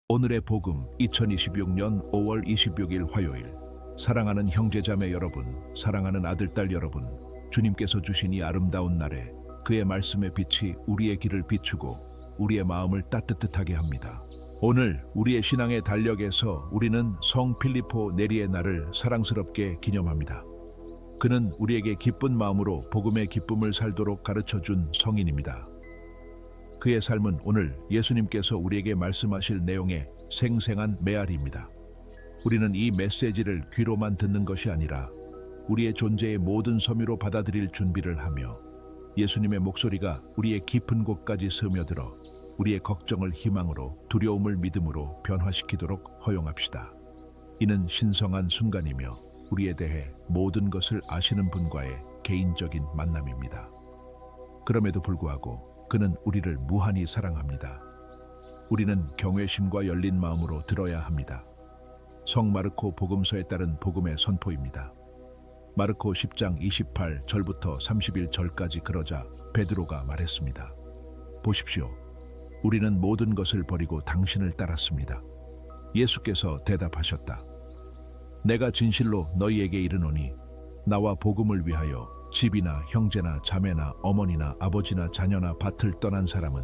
오늘의 복음 2026년 5월 26일 화요일. 사랑하는 형제자매 여러분, 사랑하는 아들딸 여러분, 주님께서 주신 이 아름다운 날에 그의 말씀의 빛이 우리의 길을 비추고 우리의 마음을 따뜻하게 합니다. 오늘 우리의 신앙의 달력에서 우리는 성 필리포 네리의 날을 사랑스럽게 기념합니다. 그는 우리에게 기쁜 마음으로 복음의 기쁨을 살도록 가르쳐준 성인입니다. 그의 삶은 오늘 예수님께서 우리에게 말씀하실 내용의 생생한 메아리입니다. 우리는 이 메시지를 귀로만 듣는 것이 아니라 우리의 존재의 모든 섬유로 받아들일 준비를 하며 예수님의 목소리가 우리의 깊은 곳까지 스며들어 우리의 걱정을 희망으로, 두려움을 믿음으로 변화시키도록 허용합시다. 이는 신성한 순간이며 우리에 대해 모든 것을 아시는 분과의 개인적인 만남입니다. 그럼에도 불구하고 그는 우리를 무한히 사랑합니다. 우리는 경외심과 열린 마음으로 들어야 합니다. 성 마르코 복음서에 따른 복음의 선포입니다. 마르코 10장 28절부터 31절까지 그러자 베드로가 말했습니다. 보십시오. 우리는 모든 것을 버리고 당신을 따랐습니다. 예수께서 대답하셨다. 내가 진실로 너희에게 이르노니 나와 복음을 위하여 집이나 형제나 자매나 어머니나 아버지나 자녀나 밭을 떠난 사람은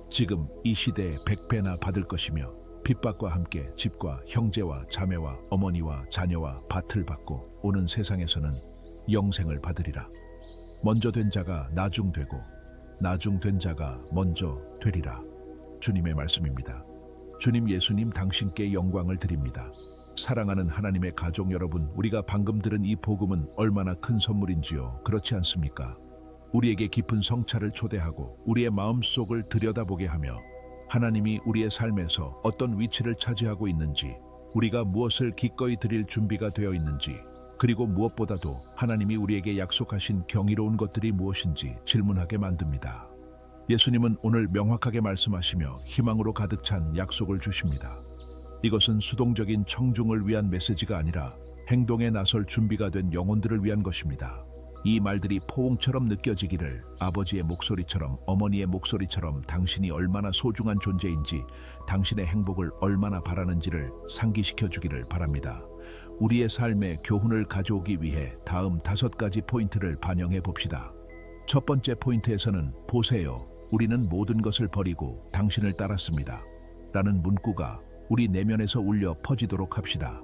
지금 이 시대에 100배나 받을 것이며 핍박과 함께 집과 형제와 자매와 어머니와 자녀와 밭을 받고 오는 세상에서는 영생을 받으리라. 먼저 된 자가 나중 되고 나중 된 자가 먼저 되리라. 주님의 말씀입니다. 주님 예수님 당신께 영광을 드립니다. 사랑하는 하나님의 가족 여러분, 우리가 방금 들은 이 복음은 얼마나 큰 선물인지요. 그렇지 않습니까? 우리에게 깊은 성찰을 초대하고 우리의 마음속을 들여다보게 하며 하나님이 우리의 삶에서 어떤 위치를 차지하고 있는지, 우리가 무엇을 기꺼이 드릴 준비가 되어 있는지, 그리고 무엇보다도 하나님이 우리에게 약속하신 경이로운 것들이 무엇인지 질문하게 만듭니다. 예수님은 오늘 명확하게 말씀하시며 희망으로 가득 찬 약속을 주십니다. 이것은 수동적인 청중을 위한 메시지가 아니라 행동에 나설 준비가 된 영혼들을 위한 것입니다. 이 말들이 포옹처럼 느껴지기를, 아버지의 목소리처럼, 어머니의 목소리처럼 당신이 얼마나 소중한 존재인지, 당신의 행복을 얼마나 바라는지를 상기시켜 주기를 바랍니다. 우리의 삶에 교훈을 가져오기 위해 다음 5가지 포인트를 반영해 봅시다. 첫 번째 포인트에서는 보세요. 우리는 모든 것을 버리고 당신을 따랐습니다. 라는 문구가 우리 내면에서 울려 퍼지도록 합시다.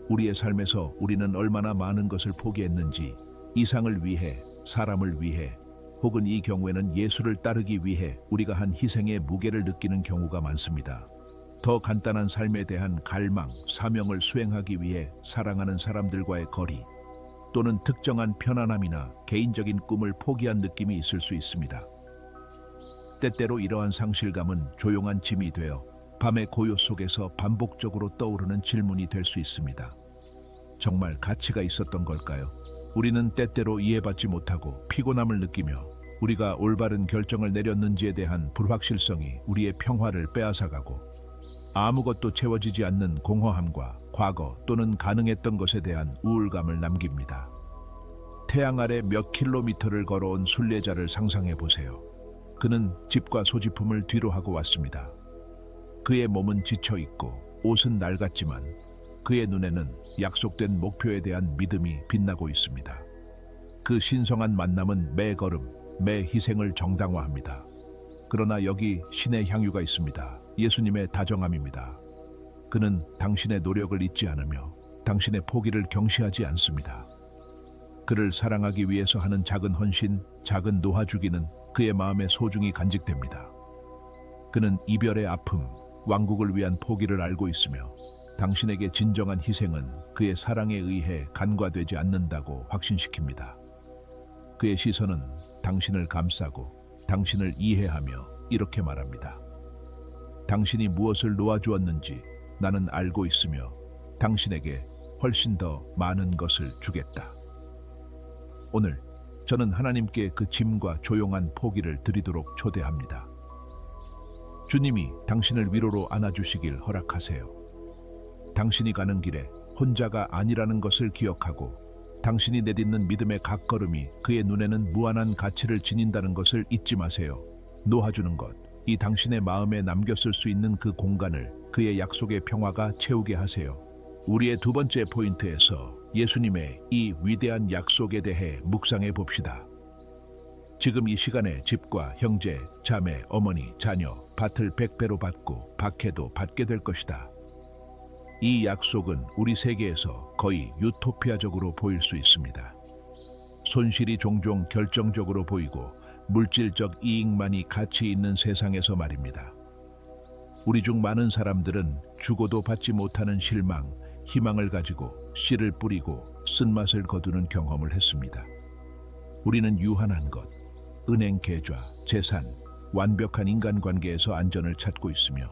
우리의 삶에서 우리는 얼마나 많은 것을 포기했는지, 이상을 위해, 사람을 위해, 혹은 이 경우에는 예수를 따르기 위해 우리가 한 희생의 무게를 느끼는 경우가 많습니다. 더 간단한 삶에 대한 갈망, 사명을 수행하기 위해 사랑하는 사람들과의 거리, 또는 특정한 편안함이나 개인적인 꿈을 포기한 느낌이 있을 수 있습니다. 때때로 이러한 상실감은 조용한 짐이 되어 밤의 고요 속에서 반복적으로 떠오르는 질문이 될 수 있습니다. 정말 가치가 있었던 걸까요? 우리는 때때로 이해받지 못하고 피곤함을 느끼며 우리가 올바른 결정을 내렸는지에 대한 불확실성이 우리의 평화를 빼앗아가고 아무것도 채워지지 않는 공허함과 과거 또는 가능했던 것에 대한 우울감을 남깁니다. 태양 아래 몇 킬로미터를 걸어온 순례자를 상상해 보세요. 그는 집과 소지품을 뒤로 하고 왔습니다. 그의 몸은 지쳐 있고 옷은 낡았지만 그의 눈에는 약속된 목표에 대한 믿음이 빛나고 있습니다. 그 신성한 만남은 매 걸음, 매 희생을 정당화합니다. 그러나 여기 신의 향유가 있습니다. 예수님의 다정함입니다. 그는 당신의 노력을 잊지 않으며 당신의 포기를 경시하지 않습니다. 그를 사랑하기 위해서 하는 작은 헌신, 작은 놓아주기는 그의 마음에 소중히 간직됩니다. 그는 이별의 아픔, 왕국을 위한 포기를 알고 있으며 당신에게 진정한 희생은 그의 사랑에 의해 간과되지 않는다고 확신시킵니다. 그의 시선은 당신을 감싸고 당신을 이해하며 이렇게 말합니다. 당신이 무엇을 놓아주었는지 나는 알고 있으며 당신에게 훨씬 더 많은 것을 주겠다. 오늘 저는 하나님께 그 짐과 조용한 포기를 드리도록 초대합니다. 주님이 당신을 위로로 안아주시길 허락하세요. 당신이 가는 길에 혼자가 아니라는 것을 기억하고 당신이 내딛는 믿음의 각 걸음이 그의 눈에는 무한한 가치를 지닌다는 것을 잊지 마세요. 놓아주는 것, 이 당신의 마음에 남겼을 수 있는 그 공간을 그의 약속의 평화가 채우게 하세요. 우리의 두 번째 포인트에서 예수님의 이 위대한 약속에 대해 묵상해 봅시다. 지금 이 시간에 집과 형제, 자매, 어머니, 자녀, 밭을 100배로 받고 박해도 받게 될 것이다. 이 약속은 우리 세계에서 거의 유토피아적으로 보일 수 있습니다. 손실이 종종 결정적으로 보이고 물질적 이익만이 가치 있는 세상에서 말입니다. 우리 중 많은 사람들은 주고도 받지 못하는 실망, 희망을 가지고 씨를 뿌리고 쓴맛을 거두는 경험을 했습니다. 우리는 유한한 것, 은행 계좌, 재산, 완벽한 인간관계에서 안전을 찾고 있으며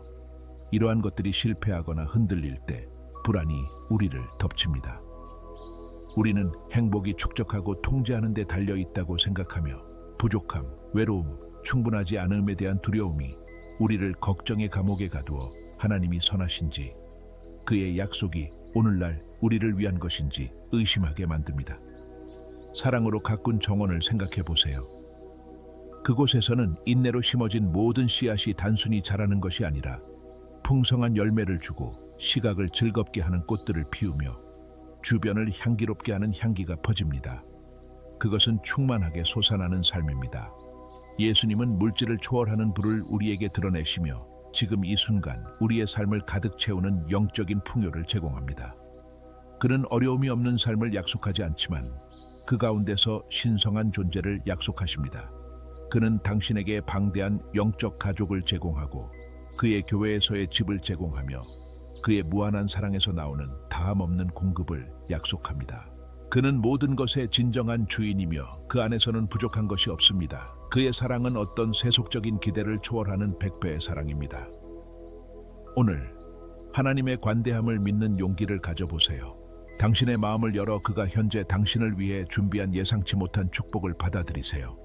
이러한 것들이 실패하거나 흔들릴 때 불안이 우리를 덮칩니다. 우리는 행복이 축적하고 통제하는 데 달려 있다고 생각하며 부족함, 외로움, 충분하지 않음에 대한 두려움이 우리를 걱정의 감옥에 가두어 하나님이 선하신지 그의 약속이 오늘날 우리를 위한 것인지 의심하게 만듭니다. 사랑으로 가꾼 정원을 생각해 보세요. 그곳에서는 인내로 심어진 모든 씨앗이 단순히 자라는 것이 아니라 풍성한 열매를 주고 시각을 즐겁게 하는 꽃들을 피우며 주변을 향기롭게 하는 향기가 퍼집니다. 그것은 충만하게 솟아나는 삶입니다. 예수님은 물질을 초월하는 불을 우리에게 드러내시며 지금 이 순간 우리의 삶을 가득 채우는 영적인 풍요를 제공합니다. 그는 어려움이 없는 삶을 약속하지 않지만 그 가운데서 신성한 존재를 약속하십니다. 그는 당신에게 방대한 영적 가족을 제공하고 그의 교회에서의 집을 제공하며 그의 무한한 사랑에서 나오는 다함없는 공급을 약속합니다. 그는 모든 것의 진정한 주인이며 그 안에서는 부족한 것이 없습니다. 그의 사랑은 어떤 세속적인 기대를 초월하는 100배의 사랑입니다. 오늘 하나님의 관대함을 믿는 용기를 가져보세요. 당신의 마음을 열어 그가 현재 당신을 위해 준비한 예상치 못한 축복을 받아들이세요.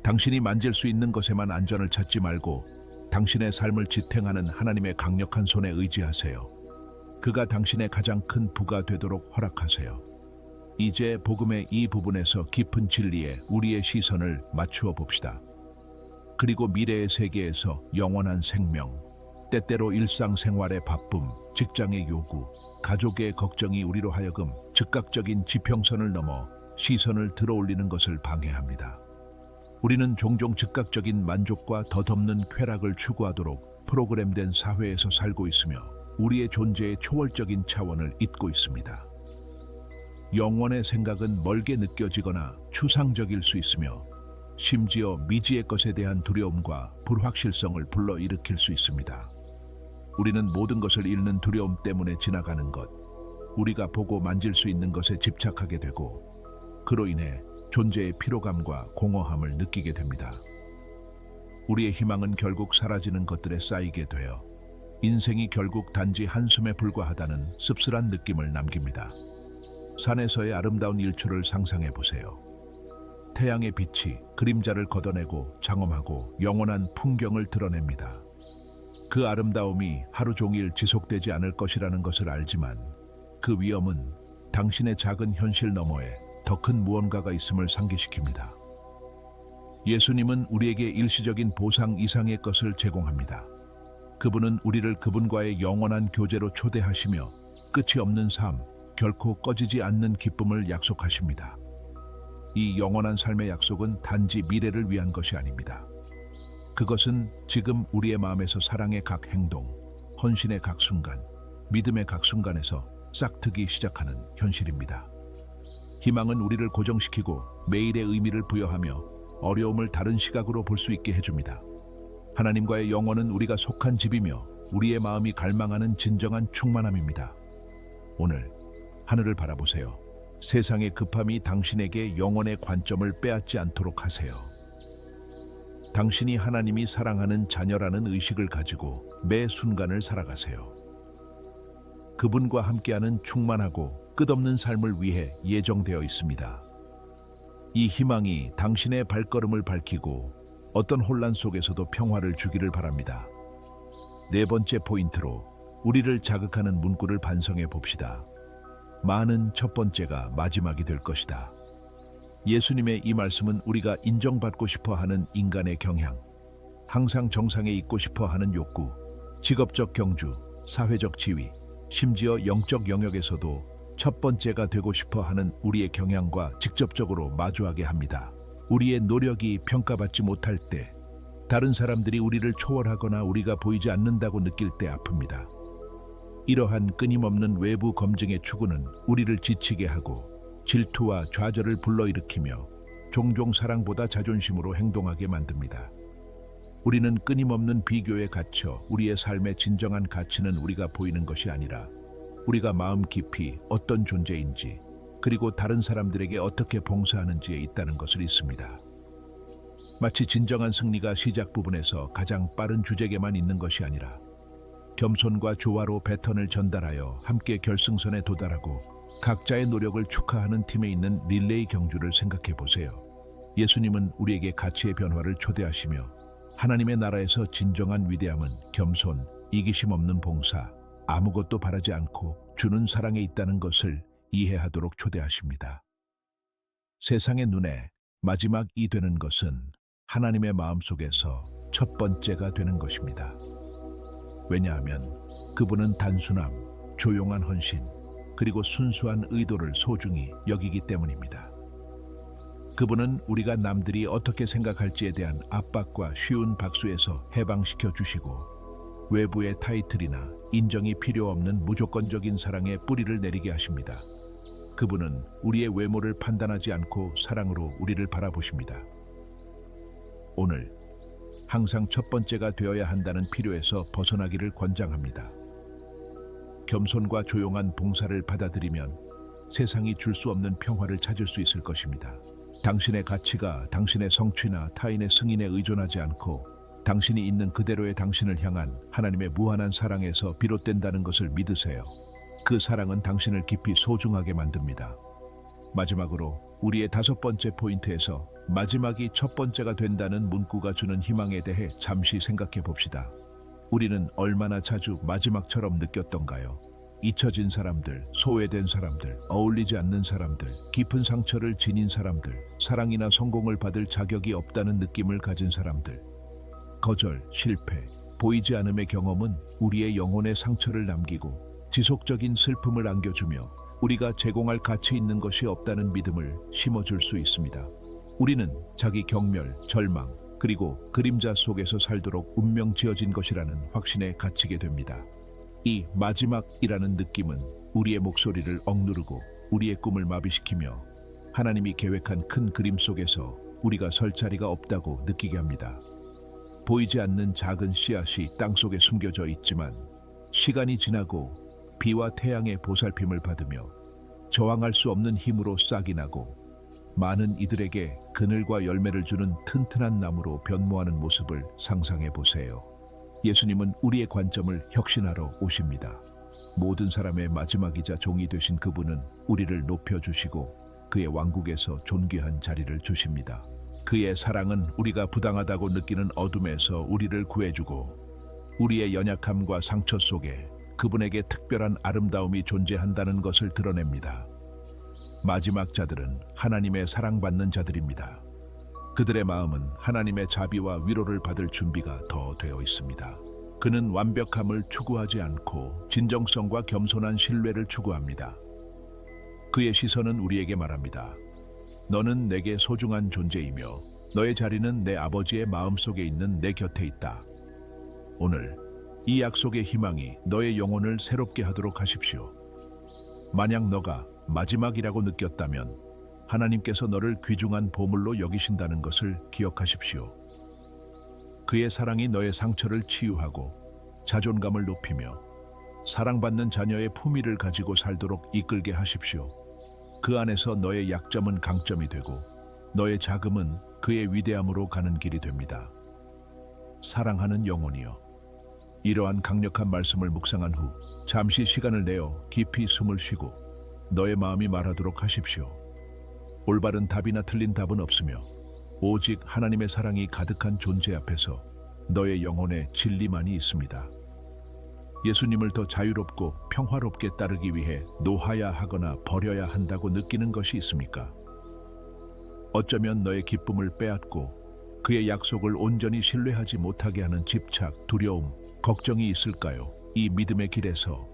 당신이 만질 수 있는 것에만 안전을 찾지 말고 당신의 삶을 지탱하는 하나님의 강력한 손에 의지하세요. 그가 당신의 가장 큰 부가 되도록 허락하세요. 이제 복음의 이 부분에서 깊은 진리에 우리의 시선을 맞추어 봅시다. 그리고 미래의 세계에서 영원한 생명, 때때로 일상생활의 바쁨, 직장의 요구, 가족의 걱정이 우리로 하여금 즉각적인 지평선을 넘어 시선을 들어올리는 것을 방해합니다. 우리는 종종 즉각적인 만족과 덧없는 쾌락을 추구하도록 프로그램된 사회에서 살고 있으며 우리의 존재의 초월적인 차원을 잊고 있습니다. 영원의 생각은 멀게 느껴지거나 추상적일 수 있으며 심지어 미지의 것에 대한 두려움과 불확실성을 불러일으킬 수 있습니다. 우리는 모든 것을 잃는 두려움 때문에 지나가는 것, 우리가 보고 만질 수 있는 것에 집착하게 되고 그로 인해 존재의 피로감과 공허함을 느끼게 됩니다. 우리의 희망은 결국 사라지는 것들에 쌓이게 되어 인생이 결국 단지 한숨에 불과하다는 씁쓸한 느낌을 남깁니다. 산에서의 아름다운 일출을 상상해 보세요. 태양의 빛이 그림자를 걷어내고 장엄하고 영원한 풍경을 드러냅니다. 그 아름다움이 하루 종일 지속되지 않을 것이라는 것을 알지만 그 위험은 당신의 작은 현실 너머에 더 큰 무언가가 있음을 상기시킵니다. 예수님은 우리에게 일시적인 보상 이상의 것을 제공합니다. 그분은 우리를 그분과의 영원한 교제로 초대하시며 끝이 없는 삶, 결코 꺼지지 않는 기쁨을 약속하십니다. 이 영원한 삶의 약속은 단지 미래를 위한 것이 아닙니다. 그것은 지금 우리의 마음에서 사랑의 각 행동, 헌신의 각 순간, 믿음의 각 순간에서 싹트기 시작하는 현실입니다. 희망은 우리를 고정시키고 매일의 의미를 부여하며 어려움을 다른 시각으로 볼 수 있게 해줍니다. 하나님과의 영원은 우리가 속한 집이며 우리의 마음이 갈망하는 진정한 충만함입니다. 오늘 하늘을 바라보세요. 세상의 급함이 당신에게 영원의 관점을 빼앗지 않도록 하세요. 당신이 하나님이 사랑하는 자녀라는 의식을 가지고 매 순간을 살아가세요. 그분과 함께하는 충만하고 끝없는 삶을 위해 예정되어 있습니다. 이 희망이 당신의 발걸음을 밝히고 어떤 혼란 속에서도 평화를 주기를 바랍니다. 네 번째 포인트로 우리를 자극하는 문구를 반성해 봅시다. 많은 첫 번째가 마지막이 될 것이다. 예수님의 이 말씀은 우리가 인정받고 싶어 하는 인간의 경향, 항상 정상에 있고 싶어 하는 욕구, 직업적 경주, 사회적 지위, 심지어 영적 영역에서도 첫 번째가 되고 싶어 하는 우리의 경향과 직접적으로 마주하게 합니다. 우리의 노력이 평가받지 못할 때, 다른 사람들이 우리를 초월하거나 우리가 보이지 않는다고 느낄 때 아픕니다. 이러한 끊임없는 외부 검증의 추구는 우리를 지치게 하고 질투와 좌절을 불러일으키며 종종 사랑보다 자존심으로 행동하게 만듭니다. 우리는 끊임없는 비교에 갇혀 우리의 삶의 진정한 가치는 우리가 보이는 것이 아니라 우리가 마음 깊이 어떤 존재인지 그리고 다른 사람들에게 어떻게 봉사하는지에 있다는 것을 잊습니다. 마치 진정한 승리가 시작 부분에서 가장 빠른 주제에만 있는 것이 아니라 겸손과 조화로 배턴을 전달하여 함께 결승선에 도달하고 각자의 노력을 축하하는 팀에 있는 릴레이 경주를 생각해 보세요. 예수님은 우리에게 가치의 변화를 초대하시며 하나님의 나라에서 진정한 위대함은 겸손, 이기심 없는 봉사, 아무것도 바라지 않고 주는 사랑에 있다는 것을 이해하도록 초대하십니다. 세상의 눈에 마지막이 되는 것은 하나님의 마음속에서 첫 번째가 되는 것입니다. 왜냐하면 그분은 단순함, 조용한 헌신, 그리고 순수한 의도를 소중히 여기기 때문입니다. 그분은 우리가 남들이 어떻게 생각할지에 대한 압박과 쉬운 박수에서 해방시켜 주시고 외부의 타이틀이나 인정이 필요 없는 무조건적인 사랑에 뿌리를 내리게 하십니다. 그분은 우리의 외모를 판단하지 않고 사랑으로 우리를 바라보십니다. 오늘 항상 첫 번째가 되어야 한다는 필요에서 벗어나기를 권장합니다. 겸손과 조용한 봉사를 받아들이면 세상이 줄 수 없는 평화를 찾을 수 있을 것입니다. 당신의 가치가 당신의 성취나 타인의 승인에 의존하지 않고 당신이 있는 그대로의 당신을 향한 하나님의 무한한 사랑에서 비롯된다는 것을 믿으세요. 그 사랑은 당신을 깊이 소중하게 만듭니다. 마지막으로 우리의 5번째 포인트에서 마지막이 첫 번째가 된다는 문구가 주는 희망에 대해 잠시 생각해 봅시다. 우리는 얼마나 자주 마지막처럼 느꼈던가요? 잊혀진 사람들, 소외된 사람들, 어울리지 않는 사람들, 깊은 상처를 지닌 사람들, 사랑이나 성공을 받을 자격이 없다는 느낌을 가진 사람들. 거절, 실패, 보이지 않음의 경험은 우리의 영혼에 상처를 남기고 지속적인 슬픔을 안겨주며 우리가 제공할 가치 있는 것이 없다는 믿음을 심어줄 수 있습니다. 우리는 자기 경멸, 절망, 그리고 그림자 속에서 살도록 운명 지어진 것이라는 확신에 갇히게 됩니다. 이 마지막이라는 느낌은 우리의 목소리를 억누르고 우리의 꿈을 마비시키며 하나님이 계획한 큰 그림 속에서 우리가 설 자리가 없다고 느끼게 합니다. 보이지 않는 작은 씨앗이 땅속에 숨겨져 있지만 시간이 지나고 비와 태양의 보살핌을 받으며 저항할 수 없는 힘으로 싹이 나고 많은 이들에게 그늘과 열매를 주는 튼튼한 나무로 변모하는 모습을 상상해 보세요. 예수님은 우리의 관점을 혁신하러 오십니다. 모든 사람의 마지막이자 종이 되신 그분은 우리를 높여주시고 그의 왕국에서 존귀한 자리를 주십니다. 그의 사랑은 우리가 부당하다고 느끼는 어둠에서 우리를 구해주고 우리의 연약함과 상처 속에 그분에게 특별한 아름다움이 존재한다는 것을 드러냅니다. 마지막 자들은 하나님의 사랑받는 자들입니다. 그들의 마음은 하나님의 자비와 위로를 받을 준비가 더 되어 있습니다. 그는 완벽함을 추구하지 않고 진정성과 겸손한 신뢰를 추구합니다. 그의 시선은 우리에게 말합니다. 너는 내게 소중한 존재이며 너의 자리는 내 아버지의 마음속에 있는 내 곁에 있다. 오늘 이 약속의 희망이 너의 영혼을 새롭게 하도록 하십시오. 만약 너가 마지막이라고 느꼈다면 하나님께서 너를 귀중한 보물로 여기신다는 것을 기억하십시오. 그의 사랑이 너의 상처를 치유하고 자존감을 높이며 사랑받는 자녀의 품위를 가지고 살도록 이끌게 하십시오. 그 안에서 너의 약점은 강점이 되고 너의 자금은 그의 위대함으로 가는 길이 됩니다. 사랑하는 영혼이여, 이러한 강력한 말씀을 묵상한 후 잠시 시간을 내어 깊이 숨을 쉬고 너의 마음이 말하도록 하십시오. 올바른 답이나 틀린 답은 없으며 오직 하나님의 사랑이 가득한 존재 앞에서 너의 영혼에 진리만이 있습니다. 예수님을 더 자유롭고 평화롭게 따르기 위해 놓아야 하거나 버려야 한다고 느끼는 것이 있습니까? 어쩌면 너의 기쁨을 빼앗고 그의 약속을 온전히 신뢰하지 못하게 하는 집착, 두려움, 걱정이 있을까요? 이 믿음의 길에서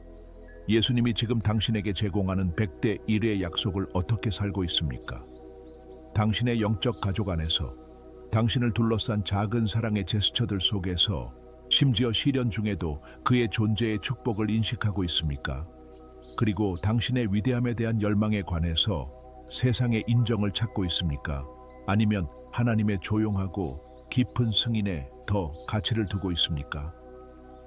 예수님이 지금 당신에게 제공하는 100대 1의 약속을 어떻게 살고 있습니까? 당신의 영적 가족 안에서, 당신을 둘러싼 작은 사랑의 제스처들 속에서, 심지어 시련 중에도 그의 존재의 축복을 인식하고 있습니까? 그리고 당신의 위대함에 대한 열망에 관해서 세상의 인정을 찾고 있습니까? 아니면 하나님의 조용하고 깊은 승인에 더 가치를 두고 있습니까?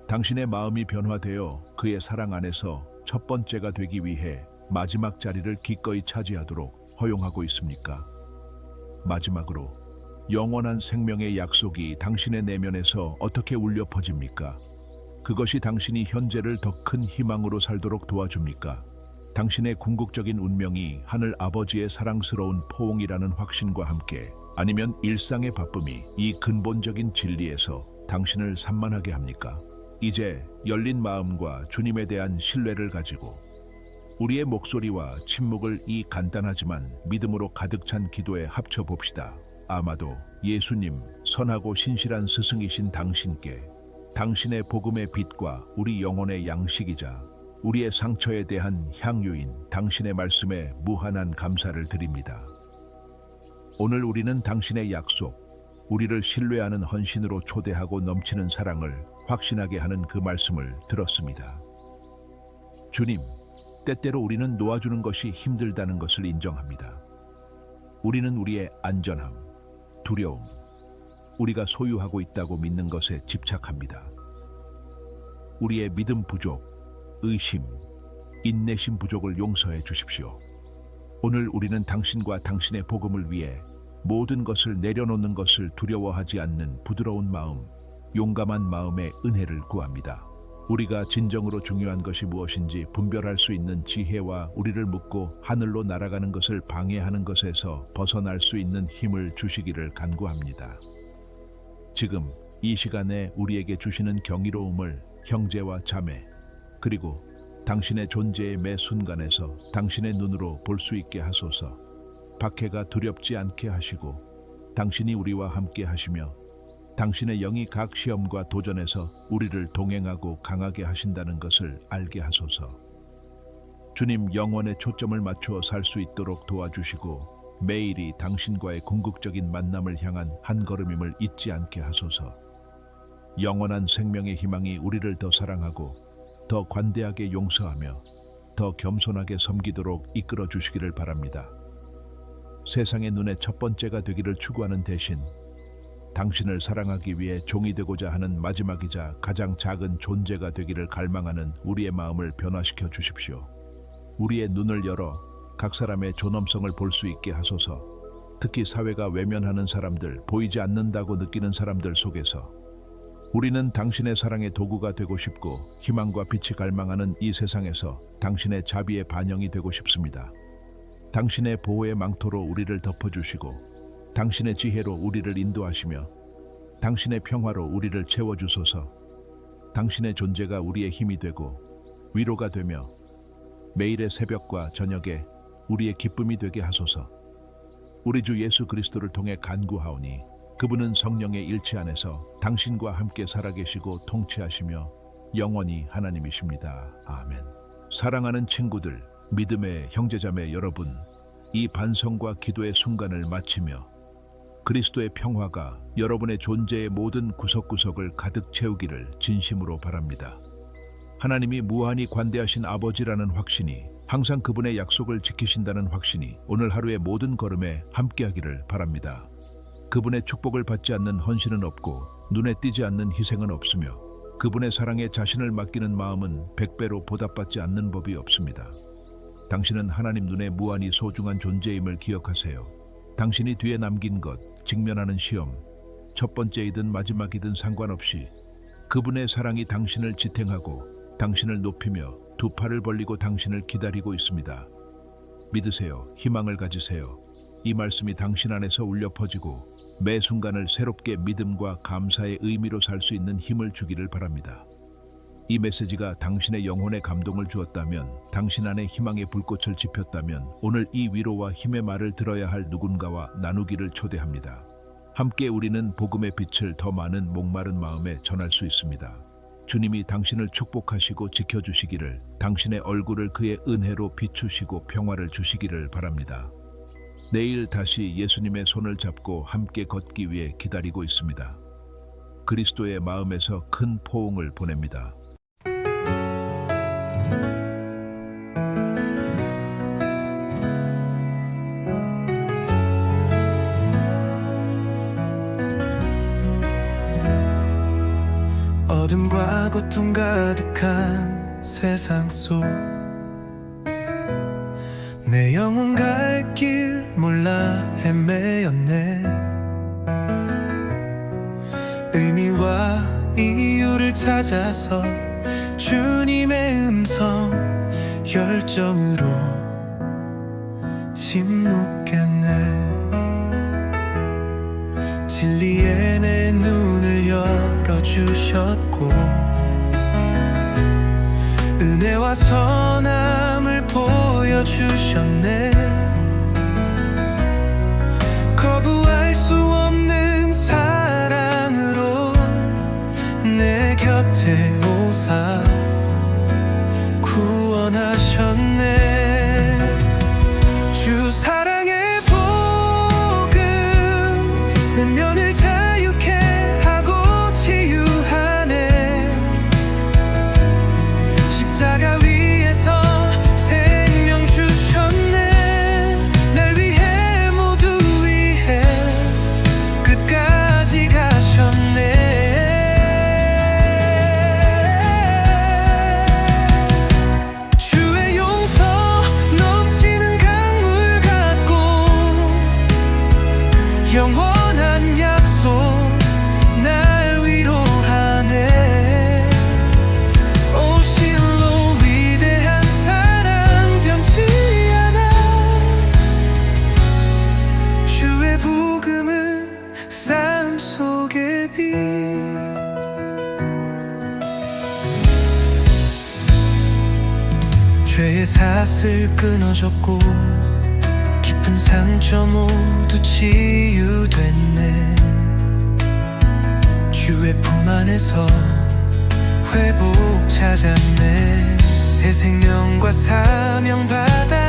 당신의 마음이 변화되어 그의 사랑 안에서 첫 번째가 되기 위해 마지막 자리를 기꺼이 차지하도록 허용하고 있습니까? 마지막으로 영원한 생명의 약속이 당신의 내면에서 어떻게 울려 퍼집니까? 그것이 당신이 현재를 더 큰 희망으로 살도록 도와줍니까? 당신의 궁극적인 운명이 하늘 아버지의 사랑스러운 포옹이라는 확신과 함께, 아니면 일상의 바쁨이 이 근본적인 진리에서 당신을 산만하게 합니까? 이제 열린 마음과 주님에 대한 신뢰를 가지고 우리의 목소리와 침묵을 이 간단하지만 믿음으로 가득 찬 기도에 합쳐봅시다. 아마도 예수님, 선하고 신실한 스승이신 당신께 당신의 복음의 빛과 우리 영혼의 양식이자 우리의 상처에 대한 향유인 당신의 말씀에 무한한 감사를 드립니다. 오늘 우리는 당신의 약속, 우리를 신뢰하는 헌신으로 초대하고 넘치는 사랑을 확신하게 하는 그 말씀을 들었습니다. 주님, 때때로 우리는 놓아주는 것이 힘들다는 것을 인정합니다. 우리는 우리의 안전함, 두려움, 우리가 소유하고 있다고 믿는 것에 집착합니다. 우리의 믿음 부족, 의심, 인내심 부족을 용서해 주십시오. 오늘 우리는 당신과 당신의 복음을 위해 모든 것을 내려놓는 것을 두려워하지 않는 부드러운 마음, 용감한 마음의 은혜를 구합니다. 우리가 진정으로 중요한 것이 무엇인지 분별할 수 있는 지혜와 우리를 묶고 하늘로 날아가는 것을 방해하는 것에서 벗어날 수 있는 힘을 주시기를 간구합니다. 지금 이 시간에 우리에게 주시는 경이로움을 형제와 자매, 그리고 당신의 존재의 매 순간에서 당신의 눈으로 볼 수 있게 하소서. 박해가 두렵지 않게 하시고 당신이 우리와 함께 하시며 당신의 영이 각 시험과 도전에서 우리를 동행하고 강하게 하신다는 것을 알게 하소서. 주님, 영원의 초점을 맞추어 살 수 있도록 도와주시고 매일이 당신과의 궁극적인 만남을 향한 한 걸음임을 잊지 않게 하소서. 영원한 생명의 희망이 우리를 더 사랑하고 더 관대하게 용서하며 더 겸손하게 섬기도록 이끌어 주시기를 바랍니다. 세상의 눈에 첫 번째가 되기를 추구하는 대신 당신을 사랑하기 위해 종이 되고자 하는 마지막이자 가장 작은 존재가 되기를 갈망하는 우리의 마음을 변화시켜 주십시오. 우리의 눈을 열어 각 사람의 존엄성을 볼 수 있게 하소서. 특히 사회가 외면하는 사람들, 보이지 않는다고 느끼는 사람들 속에서 우리는 당신의 사랑의 도구가 되고 싶고 희망과 빛이 갈망하는 이 세상에서 당신의 자비의 반영이 되고 싶습니다. 당신의 보호의 망토로 우리를 덮어주시고 당신의 지혜로 우리를 인도하시며 당신의 평화로 우리를 채워주소서. 당신의 존재가 우리의 힘이 되고 위로가 되며 매일의 새벽과 저녁에 우리의 기쁨이 되게 하소서. 우리 주 예수 그리스도를 통해 간구하오니 그분은 성령의 일치 안에서 당신과 함께 살아계시고 통치하시며 영원히 하나님이십니다. 아멘. 사랑하는 친구들, 믿음의 형제자매 여러분, 이 반성과 기도의 순간을 마치며 그리스도의 평화가 여러분의 존재의 모든 구석구석을 가득 채우기를 진심으로 바랍니다. 하나님이 무한히 관대하신 아버지라는 확신이, 항상 그분의 약속을 지키신다는 확신이 오늘 하루의 모든 걸음에 함께하기를 바랍니다. 그분의 축복을 받지 않는 헌신은 없고 눈에 띄지 않는 희생은 없으며 그분의 사랑에 자신을 맡기는 마음은 100배로 보답받지 않는 법이 없습니다. 당신은 하나님 눈에 무한히 소중한 존재임을 기억하세요. 당신이 뒤에 남긴 것, 직면하는 시험, 첫 번째이든 마지막이든 상관없이 그분의 사랑이 당신을 지탱하고 당신을 높이며 두 팔을 벌리고 당신을 기다리고 있습니다. 믿으세요. 희망을 가지세요. 이 말씀이 당신 안에서 울려 퍼지고 매 순간을 새롭게 믿음과 감사의 의미로 살 수 있는 힘을 주기를 바랍니다. 이 메시지가 당신의 영혼에 감동을 주었다면, 당신 안에 희망의 불꽃을 지폈다면 오늘 이 위로와 힘의 말을 들어야 할 누군가와 나누기를 초대합니다. 함께 우리는 복음의 빛을 더 많은 목마른 마음에 전할 수 있습니다. 주님이 당신을 축복하시고 지켜주시기를, 당신의 얼굴을 그의 은혜로 비추시고 평화를 주시기를 바랍니다. 내일 다시 예수님의 손을 잡고 함께 걷기 위해 기다리고 있습니다. 그리스도의 마음에서 큰 포옹을 보냅니다. 어둠과 고통 가득한 세상 속 내 영혼 갈 길 몰라 헤매었네. 의미와 이유를 찾아서 주님의 음성 열정으로 침묵했네. 진리에 내 눈을 열어주셨고 은혜와 선함을 보여주셨네. 거부할 수 없는 사랑으로 내 곁에 오사 구원하셨네. 주 사랑의 복음 내 면을 자유케 하고 치유하네. 십자가 위에서 생명 주셨네. 날 위해 모두 위해 끝까지 가셨네. 주의 용서 넘치는 강물 같고 영원한 약속 날 위로하네. 오실로 위대한 사랑 변치 않아. 주의 복음은 삶 속의 빛. 죄의 사슬 끊어졌고 깊은 상처 모두 치유됐네. 주의 품 안에서 회복 찾았네. 새 생명과 사명 받아